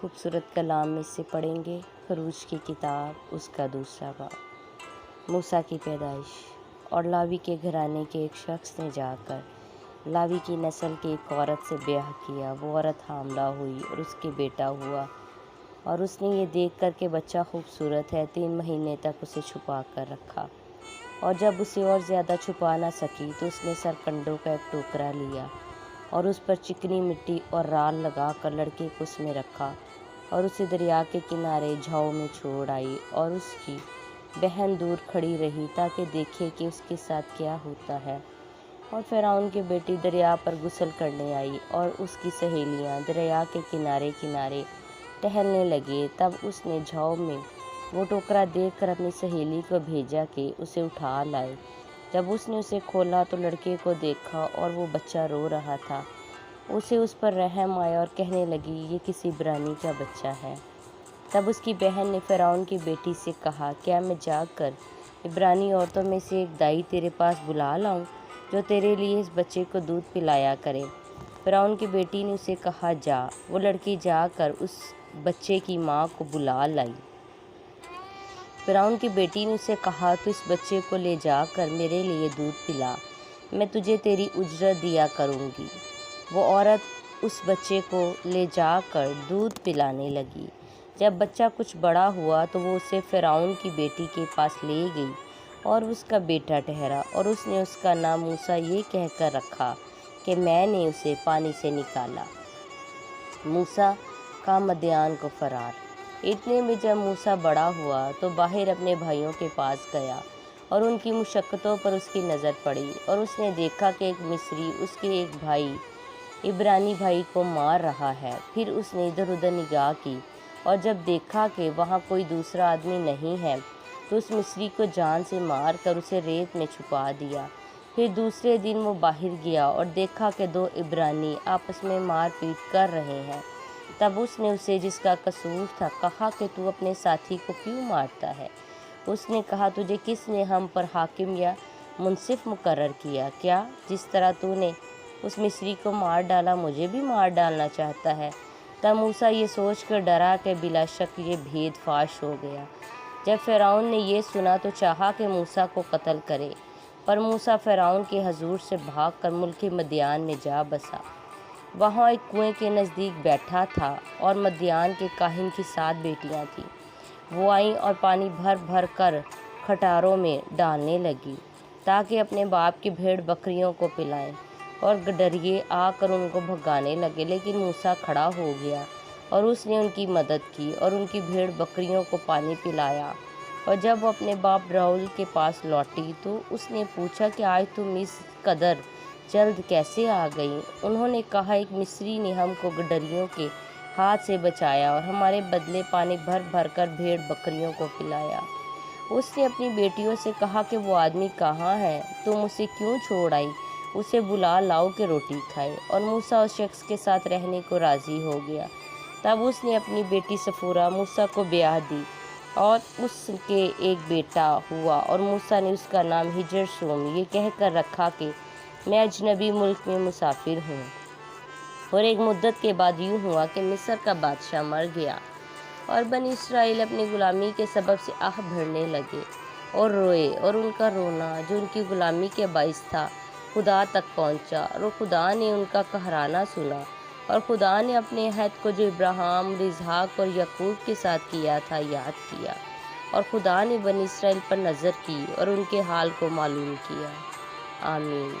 خوبصورت کلام میں سے پڑھیں گے خروج کی کتاب اس کا دوسرا باب۔ موسیٰ کی پیدائش۔ اور لاوی کے گھرانے کے ایک شخص نے جا کر لاوی کی نسل کی ایک عورت سے بیاہ کیا۔ وہ عورت حاملہ ہوئی اور اس کے بیٹا ہوا، اور اس نے یہ دیکھ کر کہ بچہ خوبصورت ہے 3 مہینے تک اسے چھپا کر رکھا، اور جب اسے اور زیادہ چھپا نہ سکی تو اس نے سرکنڈوں کا ایک ٹوکرا لیا اور اس پر چکنی مٹی اور رال لگا کر لڑکے کو اس میں رکھا، اور اسے دریا کے کنارے جھاؤ میں چھوڑ آئی۔ اور اس کی بہن دور کھڑی رہی تاکہ دیکھے کہ اس کے ساتھ کیا ہوتا ہے۔ اور فرعون کی بیٹی دریا پر غسل کرنے آئی، اور اس کی سہیلیاں دریا کے کنارے کنارے ٹہلنے لگے۔ تب اس نے جھاؤ میں وہ ٹوکرا دیکھ کر اپنی سہیلی کو بھیجا کہ اسے اٹھا لائے۔ جب اس نے اسے کھولا تو لڑکے کو دیکھا اور وہ بچہ رو رہا تھا۔ اسے اس پر رحم آیا اور کہنے لگی، یہ کسی عبرانی کا بچہ ہے۔ تب اس کی بہن نے فرعون کی بیٹی سے کہا، کیا میں جا کر عبرانی عورتوں میں سے ایک دائی تیرے پاس بلا لاؤں جو تیرے لیے اس بچے کو دودھ پلایا کرے؟ فرعون کی بیٹی نے اسے کہا، جا۔ وہ لڑکی جا کر اس بچے کی ماں کو بلا لائی۔ فرعون کی بیٹی نے اسے کہا، تو اس بچے کو لے جا کر میرے لیے دودھ پلا، میں تجھے تیری اجرت دیا کروں گی۔ وہ عورت اس بچے کو لے جا کر دودھ پلانے لگی۔ جب بچہ کچھ بڑا ہوا تو وہ اسے فرعون کی بیٹی کے پاس لے گئی اور اس کا بیٹا ٹھہرا، اور اس نے اس کا نام موسیٰ یہ کہہ کر رکھا کہ میں نے اسے پانی سے نکالا۔ موسیٰ کا مدیان کو فرار۔ اتنے میں جب موسیٰ بڑا ہوا تو باہر اپنے بھائیوں کے پاس گیا، اور ان کی مشقتوں پر اس کی نظر پڑی، اور اس نے دیکھا کہ ایک مصری اس کے ایک بھائی عبرانی بھائی کو مار رہا ہے۔ پھر اس نے ادھر ادھر نگاہ کی، اور جب دیکھا کہ وہاں کوئی دوسرا آدمی نہیں ہے تو اس مصری کو جان سے مار کر اسے ریت میں چھپا دیا۔ پھر دوسرے دن وہ باہر گیا اور دیکھا کہ 2 عبرانی آپس میں مار پیٹ کر رہے ہیں۔ تب اس نے اسے، جس کا قصور تھا، کہا کہ تو اپنے ساتھی کو کیوں مارتا ہے؟ اس نے کہا، تجھے کس نے ہم پر حاکم یا منصف مقرر کیا؟ کیا جس طرح تو نے اس مصری کو مار ڈالا مجھے بھی مار ڈالنا چاہتا ہے؟ تب موسیٰ یہ سوچ کر ڈرا کہ بلا شک یہ بھید فاش ہو گیا۔ جب فرعون نے یہ سنا تو چاہا کہ موسیٰ کو قتل کرے، پر موسیٰ فرعون کے حضور سے بھاگ کر ملک مدیان میں جا بسا۔ وہاں ایک کنویں کے نزدیک بیٹھا تھا، اور مدیان کے کاہن کی 7 بیٹیاں تھیں۔ وہ آئیں اور پانی بھر بھر کر کھٹاروں میں ڈالنے لگیں تاکہ اپنے باپ کی بھیڑ بکریوں کو پلائیں، اور گڈریے آ کر ان کو بھگانے لگے۔ لیکن موسیٰ کھڑا ہو گیا اور اس نے ان کی مدد کی اور ان کی بھیڑ بکریوں کو پانی پلایا۔ اور جب وہ اپنے باپ راؤل کے پاس لوٹی تو اس نے پوچھا کہ آج تم اس قدر جلد کیسے آ گئی؟ انہوں نے کہا، ایک مصری نے ہم کو گڈریوں کے ہاتھ سے بچایا اور ہمارے بدلے پانی بھر بھر کر بھیڑ بکریوں کو پلایا۔ اس نے اپنی بیٹیوں سے کہا کہ وہ آدمی کہاں ہے؟ تم اسے کیوں چھوڑ آئی؟ اسے بلا لاؤ کہ روٹی کھائے۔ اور موسیٰ اس شخص کے ساتھ رہنے کو راضی ہو گیا۔ تب اس نے اپنی بیٹی صفورہ موسیٰ کو بیاہ دی، اور اس کے ایک بیٹا ہوا، اور موسیٰ نے اس کا نام ہجر شوم یہ کہہ کر رکھا کہ میں اجنبی ملک میں مسافر ہوں۔ اور ایک مدت کے بعد یوں ہوا کہ مصر کا بادشاہ مر گیا، اور بنی اسرائیل اپنی غلامی کے سبب سے آہ بھرنے لگے اور روئے، اور ان کا رونا جو ان کی غلامی کے باعث تھا خدا تک پہنچا، اور خدا نے ان کا قہرانہ سنا۔ اور خدا نے اپنے عہد کو جو ابراہیم اور اسحاق اور یعقوب کے ساتھ کیا تھا یاد کیا، اور خدا نے بنی اسرائیل پر نظر کی اور ان کے حال کو معلوم کیا۔ آمین۔